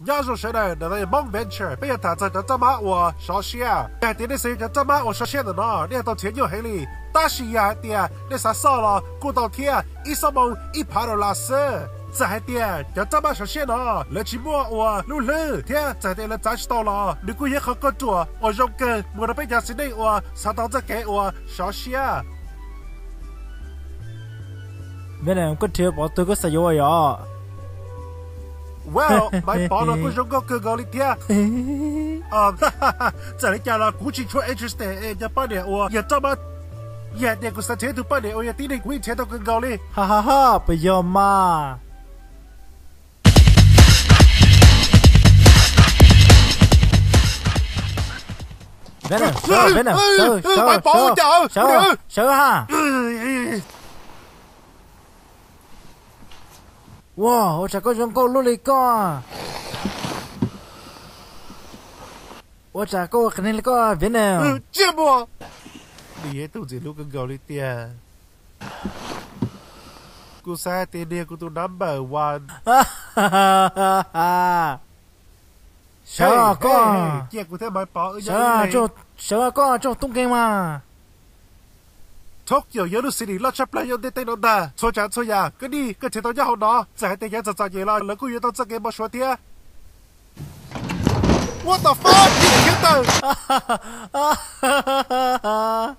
亚洲谁的那个 Mon Venture 被人打在的这么我烧线，哎，点的谁的这么我烧线的呢？你到前有黑里，大西呀点，你啥烧了？过到天一上梦一爬到拉丝。这还点，要这么烧线呢？来期末我努力，天在点了暂时到了，如果也很关注，我肉根我的被家是内我上到这给我烧线。Bên này có thiếu bỏ tôi có sử dụng rồi ạ. Well, my partner cũng giống cơ gọi lịch thiệt. Giờ lấy nhà là cũng chỉ cho interested, nhà bạn này, nhà cho mà, nhà này cũng sẽ thế từ bạn này, nhà tí này cũng thế đâu cơ gọi đi. Ha ha ha, bây giờ mà. Bên này, sợ ha. Wow, ôi trời có giống cô luôn đi co. Ôi trời cô cái này là có biến nào. Chưa mua. Đi hết tụi gì lúc cần gọi đi tiền. Cô sai tiền đi cô tụi number one. Sợ co. Kia cô thấy bài bỏ ở sợ co cho tung game mà. Tokyo University 拉出来用的电脑的，错讲错呀，跟你跟前头要好拿，这还得样子咋嘢啦？能够遇到这个没说的。What the fuck？你听到？